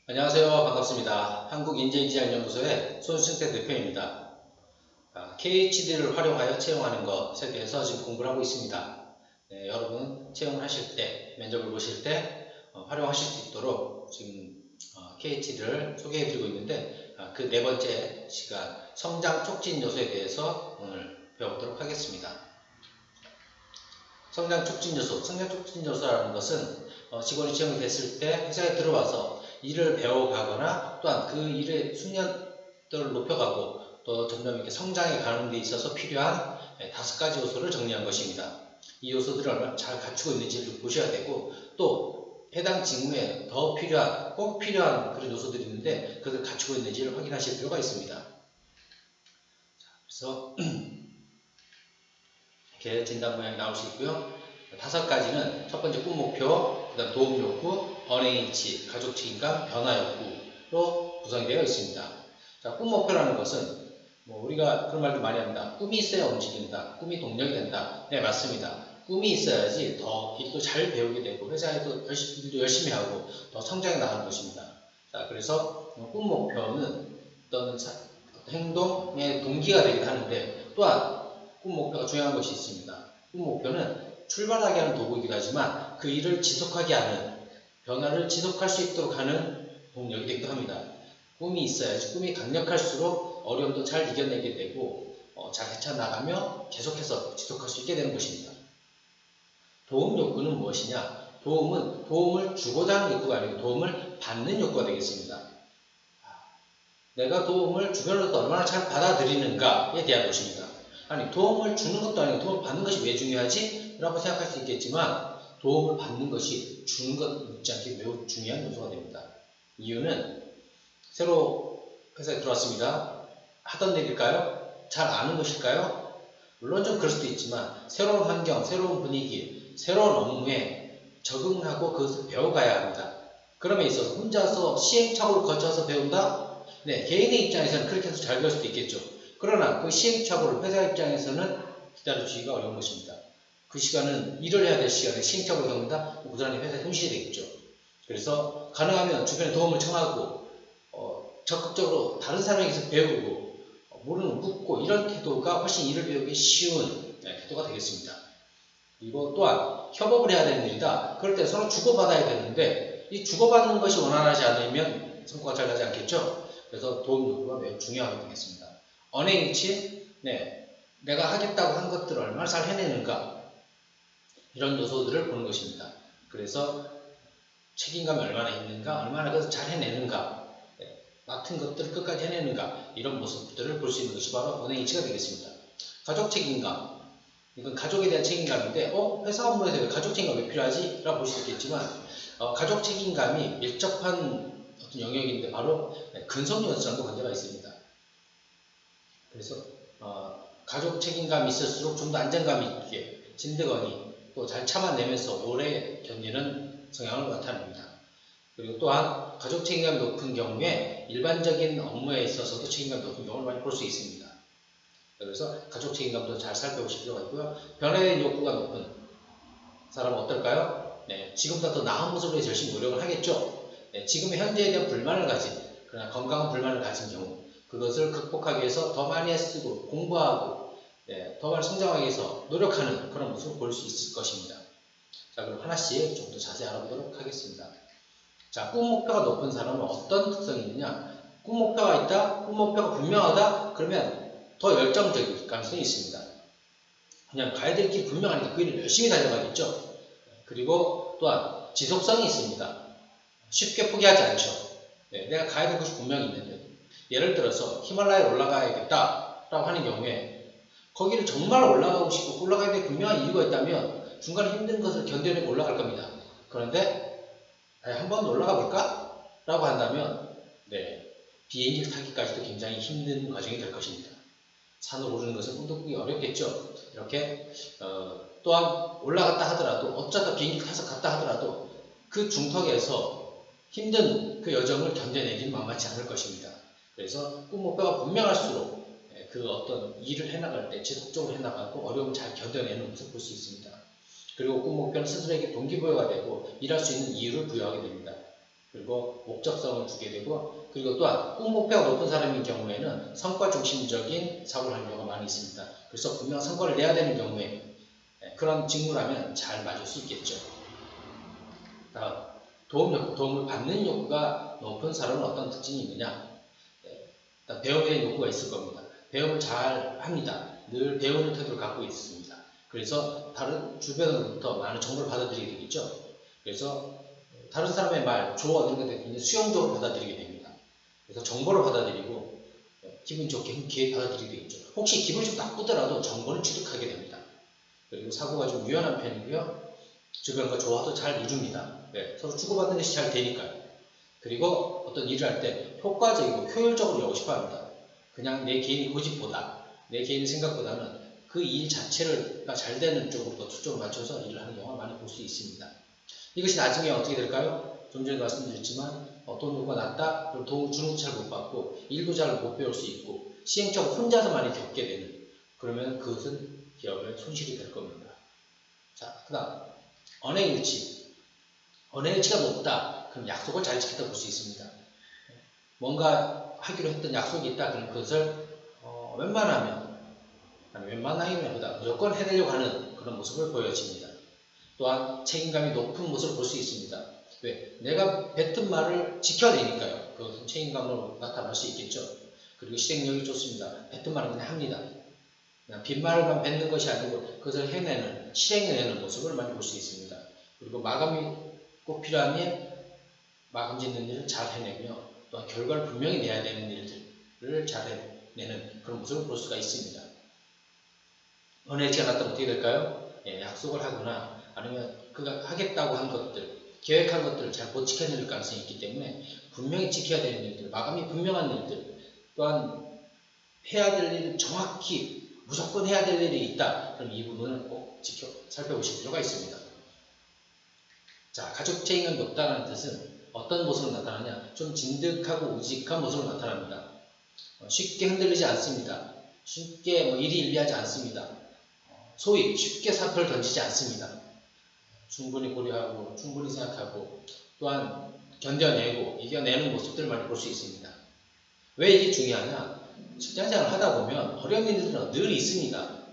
안녕하세요. 반갑습니다. 한국인재인지학연구소의 손승태 대표입니다. KHD를 활용하여 채용하는 것에 대해서 지금 공부를 하고 있습니다. 네, 여러분 채용을 하실 때, 면접을 보실 때 활용하실 수 있도록 지금 KHD를 소개해드리고 있는데 그 네 번째 시간 성장 촉진 요소에 대해서 오늘 배워보도록 하겠습니다. 성장 촉진 요소라는 것은 직원이 채용이 됐을 때 회사에 들어와서 일을 배워가거나 또한 그 일의 숙련도를 높여가고 또 점점 이렇게 성장해 가는 데 있어서 필요한 5가지 요소를 정리한 것입니다. 이 요소들을 얼마나 잘 갖추고 있는지를 보셔야 되고 또 해당 직무에 더 필요한, 꼭 필요한 그런 요소들이 있는데 그것을 갖추고 있는지를 확인하실 필요가 있습니다. 그래서 이렇게 진단 모양이 나올 수 있고요. 5가지는 첫 번째 꿈 목표, 그 다음 도움 욕구, 언행일치, 가족 책임감, 변화 욕구로 구성이 되어 있습니다. 자, 꿈 목표라는 것은 우리가 그런 말도 많이 합니다. 꿈이 있어야 움직인다. 꿈이 동력이 된다. 네, 맞습니다. 꿈이 있어야지 더 일도 잘 배우게 되고 회사에도 일도 열심히 하고 더 성장해 나가는 것입니다. 자, 그래서 꿈 목표는 어떤 행동의 동기가 되기도 하는데 또한 꿈 목표가 중요한 것이 있습니다. 꿈 목표는 출발하게 하는 도구이기도 하지만 그 일을 지속하게 하는, 변화를 지속할 수 있도록 하는 동력이 되기도 합니다. 꿈이 있어야지 꿈이 강력할수록 어려움도 잘 이겨내게 되고 잘 헤쳐나가며 계속해서 지속할 수 있게 되는 것입니다. 도움 욕구는 무엇이냐? 도움은 도움을 주고자 하는 욕구가 아니고 도움을 받는 욕구가 되겠습니다. 내가 도움을 주변으로부터 얼마나 잘 받아들이는가에 대한 것입니다. 아니, 도움을 주는 것도 아니고 도움을 받는 것이 왜 중요하지? 라고 생각할 수 있겠지만 도움을 받는 것이 주는 것 못지 않게 매우 중요한 요소가 됩니다. 이유는 새로 회사에 들어왔습니다. 하던 일일까요? 잘 아는 것일까요? 물론 좀 그럴 수도 있지만 새로운 환경, 새로운 분위기, 새로운 업무에 적응하고 그것을 배워가야 합니다. 그럼에 있어서 혼자서 시행착오를 거쳐서 배운다? 네, 개인의 입장에서는 그렇게 해서 잘 배울 수도 있겠죠. 그러나 그 시행착오를 회사 입장에서는 기다려주기가 어려운 것입니다. 그 시간은 일을 해야 될 시간에 시행착오를 겪는다? 그 사람이 회사에 손실이 되겠죠. 그래서 가능하면 주변에 도움을 청하고 적극적으로 다른 사람에게서 배우고 모르는 묻고 이런 태도가 훨씬 일을 배우기 쉬운 태도가 되겠습니다. 그리고 또한 협업을 해야 되는 일이다. 그럴 때 서로 주고받아야 되는데 이 주고받는 것이 원활하지 않으면 성과가 잘 나지 않겠죠. 그래서 도움 욕구가 매우 중요하게 되겠습니다. 언행일치, 내가 하겠다고 한 것들을 얼마나 잘 해내는가 이런 요소들을 보는 것입니다. 그래서 책임감이 얼마나 있는가, 얼마나 그것을 잘 해내는가, 맡은 것들을 끝까지 해내는가 이런 모습들을 볼 수 있는 것이 바로 언행일치가 되겠습니다. 가족 책임감, 이건 가족에 대한 책임감인데 회사 업무에서 왜 가족 책임감이 왜 필요하지? 라고 볼 수 있겠지만 가족 책임감이 밀접한 어떤 영역인데 바로 근속연수랑도 관계가 있습니다. 그래서 가족 책임감이 있을수록 좀 더 안정감이 있게 진드거니 또 잘 참아내면서 오래 견디는 성향을 나타냅니다. 그리고 또한 가족 책임감이 높은 경우에 일반적인 업무에 있어서도 책임감이 높은 경우를 많이 볼 수 있습니다. 그래서 가족 책임감도 잘 살펴보실 필요가 있고요. 변화에 대한 욕구가 높은 사람은 어떨까요? 지금보다 더 나은 모습을 위해서 열심히 노력을 하겠죠. 지금의 현재에 대한 불만을 가진, 그러나 건강한 불만을 가진 경우 그것을 극복하기 위해서 더 많이 애쓰고 공부하고 더 많이 성장하기 위해서 노력하는 그런 모습을 볼 수 있을 것입니다. 자, 그럼 하나씩 좀 더 자세히 알아보도록 하겠습니다. 자, 꿈 목표가 높은 사람은 어떤 특성이 있느냐? 꿈 목표가 있다? 꿈 목표가 분명하다? 그러면 더 열정적일 가능성이 있습니다. 그냥 가야 될 길이 분명하니까 그 일을 열심히 달려가겠죠. 그리고 또한 지속성이 있습니다. 쉽게 포기하지 않죠. 내가 가야 될 곳이 분명히 있는데 예를 들어서 히말라야에 올라가야겠다 라고 하는 경우에 거기를 정말 올라가고 싶고 올라가야 될 분명한 이유가 있다면 중간에 힘든 것을 견뎌내고 올라갈 겁니다. 그런데 한번 올라가 볼까? 라고 한다면 비행기를 타기까지도 굉장히 힘든 과정이 될 것입니다. 산을 오르는 것은 꿈도 꾸기 어렵겠죠. 이렇게 또한 올라갔다 하더라도 어쩌다 비행기를 타서 갔다 하더라도 그 중턱에서 힘든 그 여정을 견뎌내기는 만만치 않을 것입니다. 그래서 꿈 목표가 분명할수록 그 어떤 일을 해나갈 때 지속적으로 해나가고 어려움을 잘 견뎌내는 모습을 볼 수 있습니다. 그리고 꿈 목표는 스스로에게 동기부여가 되고 일할 수 있는 이유를 부여하게 됩니다. 그리고 목적성을 두게 되고, 그리고 또한 꿈 목표가 높은 사람인 경우에는 성과 중심적인 사고를 하는 경우가 많이 있습니다. 그래서 분명 성과를 내야 되는 경우에 그런 직무라면 잘 맞을 수 있겠죠. 도움을 받는 욕구가 높은 사람은 어떤 특징이 있느냐? 일단 배움에 대한 욕구가 있을 겁니다. 배움을 잘 합니다. 늘 배우는 태도를 갖고 있습니다. 그래서 다른 주변으로부터 많은 정보를 받아들이게 되겠죠. 그래서 다른 사람의 말, 조언 이런 것들 굉장히 수용적으로 받아들이게 됩니다. 그래서 정보를 받아들이고 기분 좋게 흔쾌히 받아들이게 되겠죠. 혹시 기분이 좀 나쁘더라도 정보를 취득하게 됩니다. 그리고 사고가 좀 유연한 편이고요. 주변과 조화도 잘 이룹니다. 서로 주고받는 것이 잘 되니까요. 그리고 어떤 일을 할 때 효과적이고 효율적으로 하고 싶어 합니다. 그냥 내 개인의 고집보다, 내 개인의 생각보다는 그 일 자체가 잘 되는 쪽으로 더 초점을 맞춰서 일을 하는 경우가 많이 볼 수 있습니다. 이것이 나중에 어떻게 될까요? 좀 전에 말씀드렸지만 돈 요구가 낮다, 그리고 도움을 주는 것도 잘 못 받고 일도 잘 못 배울 수 있고 시행착오 혼자서 많이 겪게 되는, 그러면 그것은 기업의 손실이 될 겁니다. 자, 그 다음 언행일치. 언행일치가 높다, 그럼 약속을 잘 지켰다 볼 수 있습니다. 뭔가 하기로 했던 약속이 있다, 그럼 그것을 웬만하기보다 무조건 해내려고 하는 그런 모습을 보여집니다. 또한 책임감이 높은 모습을 볼 수 있습니다. 왜? 내가 뱉은 말을 지켜내니까요. 그것은 책임감으로 나타날 수 있겠죠. 그리고 실행력이 좋습니다. 뱉은 말은 그냥 합니다. 그냥 빈말만 뱉는 것이 아니고 그것을 해내는, 실행해내는 모습을 많이 볼 수 있습니다. 그리고 마감이 꼭 필요하면 마감 짓는 일을 잘 해내며, 또한 결과를 분명히 내야 되는 일들을 잘 해내는 그런 모습을 볼 수가 있습니다. 언행일치가 나타나면 어떻게 될까요? 약속을 하거나 아니면 그가 하겠다고 한 것들, 계획한 것들을 잘 못 지켜낼 가능성이 있기 때문에 분명히 지켜야 되는 일들, 마감이 분명한 일들, 또한 해야 될 일, 정확히 무조건 해야 될 일이 있다. 그럼 이 부분을 꼭 살펴보실 필요가 있습니다. 자, 가족 책임감이 높다는 뜻은 어떤 모습으로 나타나냐? 좀 진득하고 우직한 모습으로 나타납니다. 쉽게 흔들리지 않습니다. 쉽게 일희일비하지 않습니다. 소위 쉽게 사표를 던지지 않습니다. 충분히 고려하고 충분히 생각하고 또한 견뎌내고 이겨내는 모습들을 많이 볼 수 있습니다. 왜 이게 중요하냐? 직장생활을 하다 보면 어려운 일들은 늘 있습니다.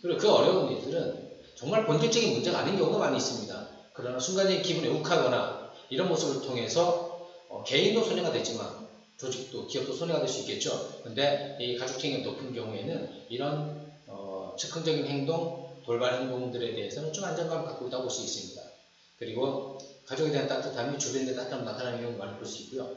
그리고 그 어려운 일들은 정말 본질적인 문제가 아닌 경우가 많이 있습니다. 그러나 순간적인 기분에 욱하거나 이런 모습을 통해서 개인도 손해가 되지만 조직도, 기업도 손해가 될 수 있겠죠. 근데 이 가족 책임이 높은 경우에는 이런 즉흥적인 행동, 돌발 행동들에 대해서는 좀 안정감을 갖고 있다고 볼 수 있습니다. 그리고 가족에 대한 따뜻함이 주변에 따뜻함으로 나타나는 경우를 많이 볼 수 있고요.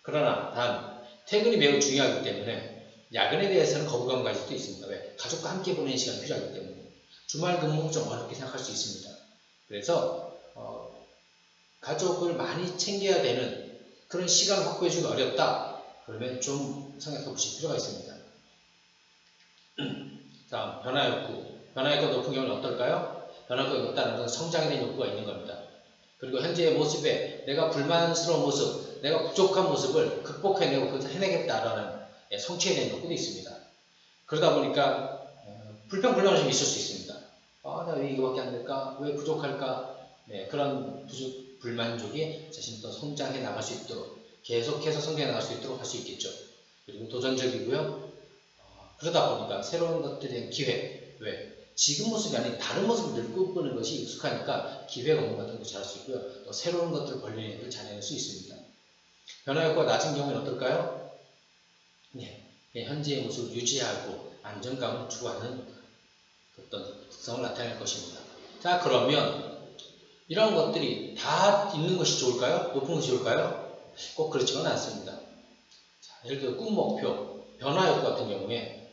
그러나 단 퇴근이 매우 중요하기 때문에 야근에 대해서는 거부감을 가질 수도 있습니다. 왜? 가족과 함께 보내는 시간이 필요하기 때문에. 주말 근무는 좀 어렵게 생각할 수 있습니다. 그래서 가족을 많이 챙겨야 되는 그런 시간을 확보해주기 어렵다. 그러면 좀 생각해 보실 필요가 있습니다. 다음, 변화 욕구. 변화 욕구가 높은 경우는 어떨까요? 변화 욕구가 높다는 것은 성장에 대한 욕구가 있는 겁니다. 그리고 현재의 모습에 내가 불만스러운 모습, 내가 부족한 모습을 극복해내고 그것을 해내겠다라는 성취에 대한 욕구도 있습니다. 그러다 보니까 불평불만이 좀 있을 수 있습니다. 나 왜 이거밖에 안 될까? 왜 부족할까? 그런 불만족이 자신이 더 성장해 나갈 수 있도록, 계속해서 성장해 나갈 수 있도록 할 수 있겠죠. 그리고 도전적이고요. 그러다 보니까 새로운 것들에 대한 기회, 왜? 지금 모습이 아닌 다른 모습을 늘 꿈꾸는 것이 익숙하니까 기회가 오는 같은 것도 잘할 수 있고요. 또 새로운 것들을 벌리는 일을 잘해낼 수 있습니다. 변화 효과가 낮은 경우는 어떨까요? 현재의 모습을 유지하고 안정감을 추구하는 어떤 특성을 나타낼 것입니다. 자, 그러면 이런 것들이 다 있는 것이 좋을까요? 높은 것이 좋을까요? 꼭 그렇지는 않습니다. 자, 예를 들어 꿈 목표, 변화 효과 같은 경우에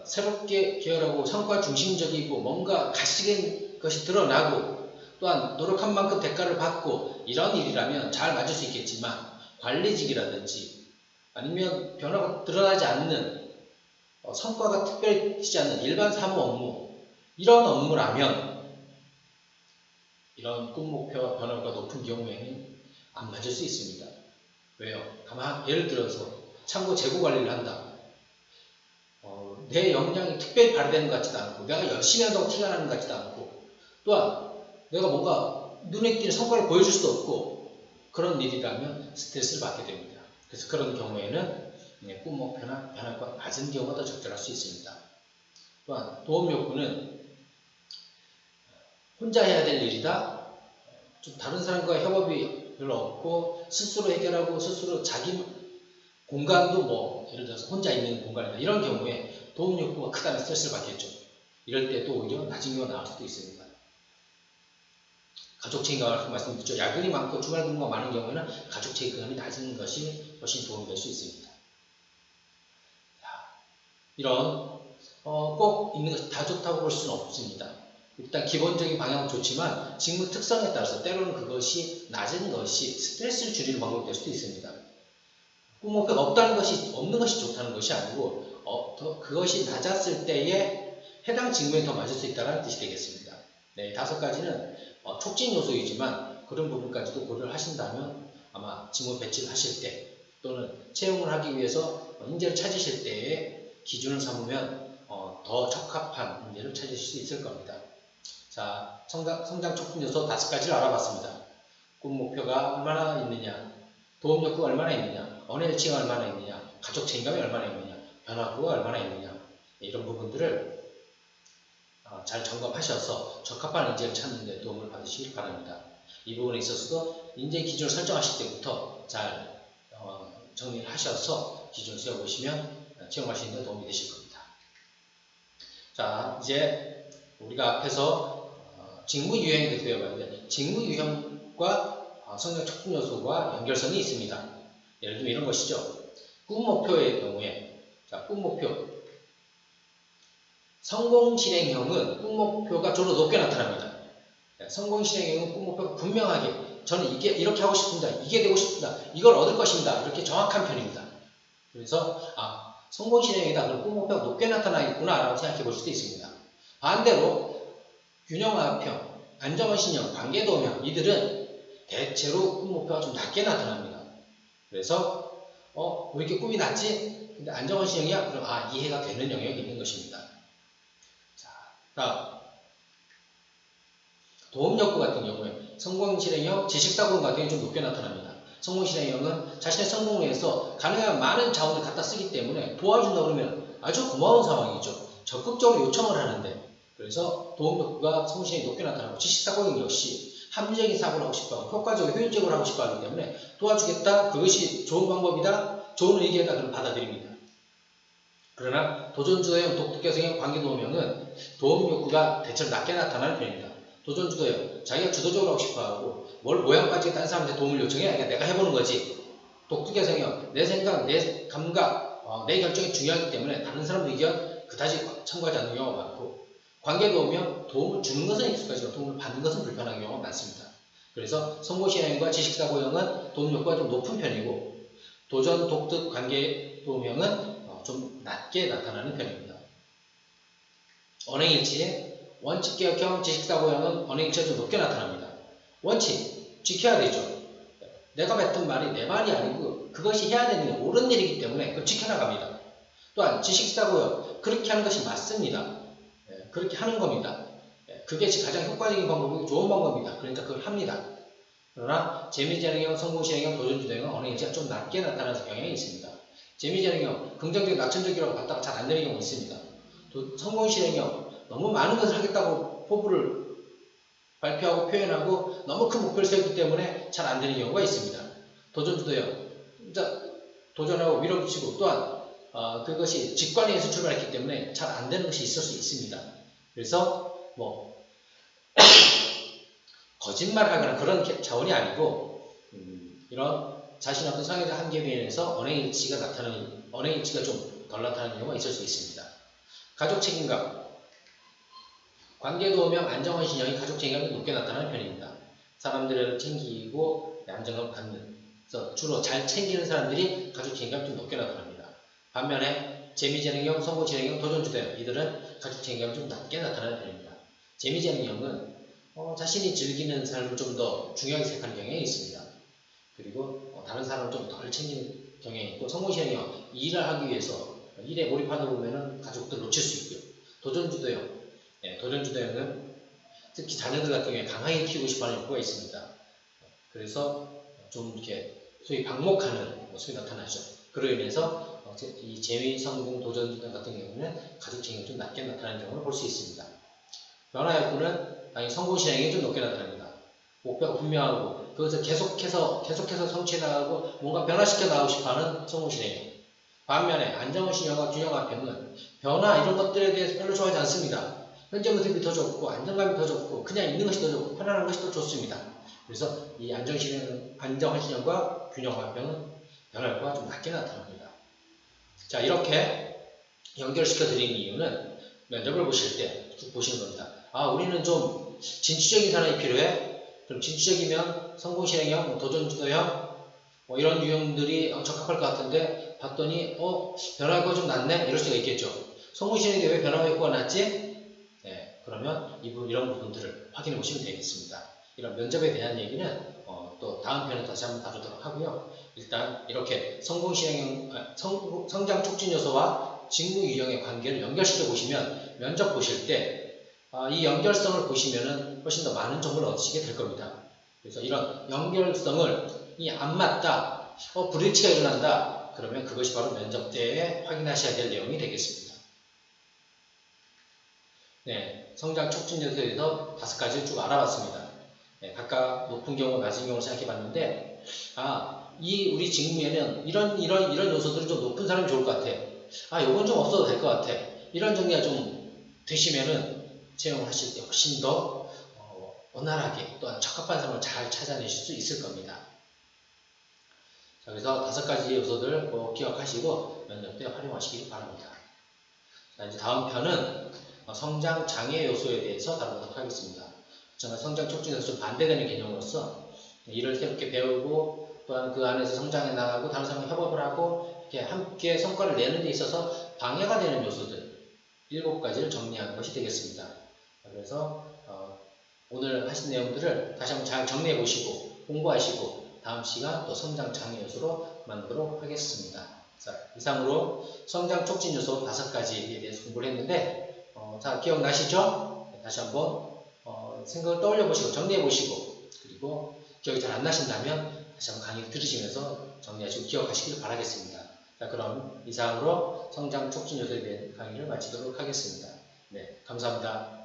새롭게 기여하고 성과 중심적이고 뭔가 가치적인 것이 드러나고 또한 노력한 만큼 대가를 받고 이런 일이라면 잘 맞을 수 있겠지만 관리직이라든지 아니면 변화가 드러나지 않는 성과가 특별히 되지 않는 일반 사무 업무, 이런 업무라면 이런 꿈 목표와 변화가 높은 경우에는 안 맞을 수 있습니다. 왜요? 예를 들어서 창고 재고 관리를 한다. 내 역량이 특별히 발휘되는 것 같지도 않고 내가 열심히 한다고 티가 나는 것 같지도 않고 또한 내가 뭔가 눈에 띄는 성과를 보여줄 수도 없고 그런 일이라면 스트레스를 받게 됩니다. 그래서 그런 경우에는 꿈 목표나 변화가 낮은 경우가 더 적절할 수 있습니다. 또한 도움 욕구는 혼자 해야 될 일이다. 좀 다른 사람과 협업이 별로 없고 스스로 해결하고 스스로 자기 공간도 뭐 예를 들어서 혼자 있는 공간이다. 이런 경우에 도움 욕구가 크다면 스트레스를 받겠죠. 이럴 때도 오히려 낮은 경우가 나올 수도 있습니다. 가족 책임감을 말씀드렸죠. 야근이 많고 주말 근무가 많은 경우에는 가족 책임감이 낮은 것이 훨씬 도움이 될 수 있습니다. 자, 이런 꼭 있는 것이 다 좋다고 볼 수는 없습니다. 일단 기본적인 방향은 좋지만 직무 특성에 따라서 때로는 그것이 낮은 것이 스트레스를 줄이는 방법이 될 수도 있습니다. 꿈 목표가 없다는 것이 없는 것이 좋다는 것이 아니고 그것이 낮았을 때에 해당 직무에 더 맞을 수 있다는 뜻이 되겠습니다. 네, 5가지는 촉진 요소이지만 그런 부분까지도 고려를 하신다면 아마 직무 배치를 하실 때 또는 채용을 하기 위해서 인재를 찾으실 때에 기준을 삼으면 더 적합한 인재를 찾으실 수 있을 겁니다. 자, 성장 촉진 요소 5가지를 알아봤습니다. 꿈 목표가 얼마나 있느냐, 도움 욕구가 얼마나 있느냐, 언어일치가 얼마나 있느냐, 가족 책임감이 얼마나 있느냐, 변화구가 얼마나 있느냐, 이런 부분들을 잘 점검하셔서 적합한 인재를 찾는 데 도움을 받으시길 바랍니다. 이 부분에 있어서도 인재 기준을 설정하실 때부터 잘 정리를 하셔서 기준을 세워보시면 채용하시는 데 도움이 되실 겁니다. 자, 이제 우리가 앞에서 직무 유형에 대해서 배워봤는데 직무 유형과 성장 촉진 요소와 연결성이 있습니다. 예를 들면 이런 것이죠. 꿈 목표의 경우에 꿈 목표 성공 실행형은 꿈 목표가 좀 더 높게 나타납니다. 성공 실행형은 꿈 목표가 분명하게 저는 이렇게 하고 싶습니다. 이게 되고 싶습니다. 이걸 얻을 것입니다. 이렇게 정확한 편입니다. 그래서 성공 실행이다. 그럼 꿈 목표가 높게 나타나겠구나 라고 생각해 볼 수도 있습니다. 반대로 균형화형, 안정원신형, 관계도형 이들은 대체로 꿈 목표가 좀 낮게 나타납니다. 그래서 왜 이렇게 꿈이 낮지? 근데 안정원신형이야? 그럼 이해가 되는 영역이 있는 것입니다. 자, 도움욕구 같은 경우에 성공실행형, 지식사고형 같은 경우에 좀 높게 나타납니다. 성공실행형은 자신의 성공을 위해서 가능한 많은 자원을 갖다 쓰기 때문에 도와준다 그러면 아주 고마운 상황이죠. 적극적으로 요청을 하는데 그래서 도움욕구가 성공실행이 높게 나타나고 지식사고형 역시 합리적인 사고를 하고 싶어하고 효과적이고 효율적으로 하고 싶어하기 때문에 도와주겠다, 그것이 좋은 방법이다, 좋은 의견이다 그럼 받아들입니다. 그러나 도전주도형, 독특개성형, 관계도움형은 도움욕구가 대체로 낮게 나타나는 편입니다. 도전주도형, 자기가 주도적으로 하고 싶어하고 뭘 모양 빠지게 다른 사람한테 도움을 요청해? 그러니까 내가 해보는 거지. 독특개성형, 내 생각, 내 감각, 내 결정이 중요하기 때문에 다른 사람 의견 그다지 참고하지 않는 경우가 많고 관계도움형, 도움을 주는 것은 익숙하지만 도움을 받는 것은 불편한 경우가 많습니다. 그래서 성공실행형과 지식사고형은 도움욕구가 좀 높은 편이고 도전, 독특, 관계도움형은 좀 낮게 나타나는 편입니다. 언행일치, 원칙개혁형, 지식사고형은 언행일치가 좀 높게 나타납니다. 원칙, 지켜야 되죠. 내가 뱉은 말이 내 말이 아니고 그것이 해야 되는 옳은 일이기 때문에 그걸 지켜나갑니다. 또한 지식사고형, 그렇게 하는 것이 맞습니다. 그렇게 하는 겁니다. 그게 가장 효과적인 방법이고 좋은 방법입니다. 그러니까 그걸 합니다. 그러나 재미지능형, 성공실행형, 도전주도형은 언행일치가 좀 낮게 나타나는 경향이 있습니다. 재미지능형, 긍정적, 낙천적이라고 봤다가 잘 안 되는 경우가 있습니다. 성공실행형, 너무 많은 것을 하겠다고 포부를 발표하고 표현하고 너무 큰 목표를 세우기 때문에 잘 안 되는 경우가 있습니다. 도전주도형, 도전하고 밀어붙이고 또한 그것이 직관에서 출발했기 때문에 잘 안 되는 것이 있을 수 있습니다. 그래서 거짓말하거나 그런 차원이 아니고 이런 자신의 어떤 성향적 한계에 인해서 언행일치가 좀 덜 나타나는 경우가 있을 수 있습니다. 가족 책임감, 관계도우명, 안정원신형이 가족 책임감이 높게 나타나는 편입니다. 사람들을 챙기고 안정감을 갖는, 그래서 주로 잘 챙기는 사람들이 가족 책임감이 좀 높게 나타납니다. 반면에 재미지능형, 성공실행형, 도전주도형 이들은 가족 책임감이 좀 낮게 나타나는 편입니다. 재미지능형은 자신이 즐기는 삶을 좀 더 중요하게 생각하는 경향이 있습니다. 그리고 다른 사람을 좀 덜 챙기는 경향이 있고, 성공실행형, 일을 하기 위해서 일에 몰입하다 보면은 가족들 놓칠 수 있고요. 도전주도형, 도전주도형은 특히 자녀들 같은 경우에 강하게 키우고 싶어하는 욕구가 있습니다. 그래서 좀 이렇게 소위 방목하는 모습이 나타나죠. 그로 인해서 이 재미, 성공, 도전 같은 경우는 가족 재능이 좀 낮게 나타나는 경우를 볼 수 있습니다. 변화 욕구는 당연히 성공 실행이 좀 높게 나타납니다. 목표가 분명하고 그것을 계속해서 성취해 나가고 뭔가 변화시켜 나가고 싶어하는 성공 실행이에요. 반면에 안정신형과 균형화병은 변화 이런 것들에 대해서 별로 좋아하지 않습니다. 현재 모습이 더 좋고 안정감이 더 좋고 그냥 있는 것이 더 좋고 편안한 것이 더 좋습니다. 그래서 이 안정신형과 균형화병은 변화 욕구가 좀 낮게 나타납니다. 자, 이렇게 연결시켜 드리는 이유는 면접을 보실 때 쭉 보시는 겁니다. 아, 우리는 좀 진취적인 사람이 필요해? 그럼 진취적이면 성공실행형, 도전주도형 이런 유형들이 적합할 것 같은데 봤더니 변화 욕구가 좀 낮네? 이럴 수가 있겠죠. 성공실행인데 왜 변화 욕구가 낮지? 네, 그러면 이런 부분들을 확인해 보시면 되겠습니다. 이런 면접에 대한 얘기는 또 다음 편에 다시 한번 다루도록 하고요. 일단 이렇게 성장 촉진 요소와 직무 유형의 관계를 연결시켜 보시면 면접 보실 때 이 연결성을 보시면은 훨씬 더 많은 정보를 얻으시게 될 겁니다. 그래서 이런 연결성을 안 맞다, 불일치가 일어난다, 그러면 그것이 바로 면접 때에 확인하셔야 될 내용이 되겠습니다. 네, 성장 촉진 요소에 대해서 5가지를 쭉 알아봤습니다. 네, 각각 높은 경우, 낮은 경우를 생각해 봤는데, 우리 직무에는 이런 요소들은 좀 높은 사람이 좋을 것 같아. 요건 좀 없어도 될 것 같아. 이런 정리가 좀 되시면은 채용을 하실 때 훨씬 더 원활하게 또한 적합한 사람을 잘 찾아내실 수 있을 겁니다. 자, 그래서 5가지 요소들 기억하시고 면접 때 활용하시기 바랍니다. 자, 이제 다음 편은 성장 장애 요소에 대해서 다루도록 하겠습니다. 저는 성장 촉진에서 좀 반대되는 개념으로서 이를 새롭게 배우고 또한 그 안에서 성장해 나가고 다른 사람과 협업을 하고 이렇게 함께 성과를 내는 데 있어서 방해가 되는 요소들 7가지를 정리한 것이 되겠습니다. 그래서 오늘 하신 내용들을 다시 한번 잘 정리해 보시고 공부하시고 다음 시간 또 성장 장애 요소로 만나도록 하겠습니다. 자, 이상으로 성장 촉진 요소 5가지에 대해서 공부를 했는데 자, 기억나시죠? 다시 한번 생각을 떠올려 보시고 정리해 보시고 그리고 기억이 잘 안 나신다면 다시 한번 강의를 들으시면서 정리하시고 기억하시길 바라겠습니다. 자, 그럼 이상으로 성장 촉진 요소에 대한 강의를 마치도록 하겠습니다. 네, 감사합니다.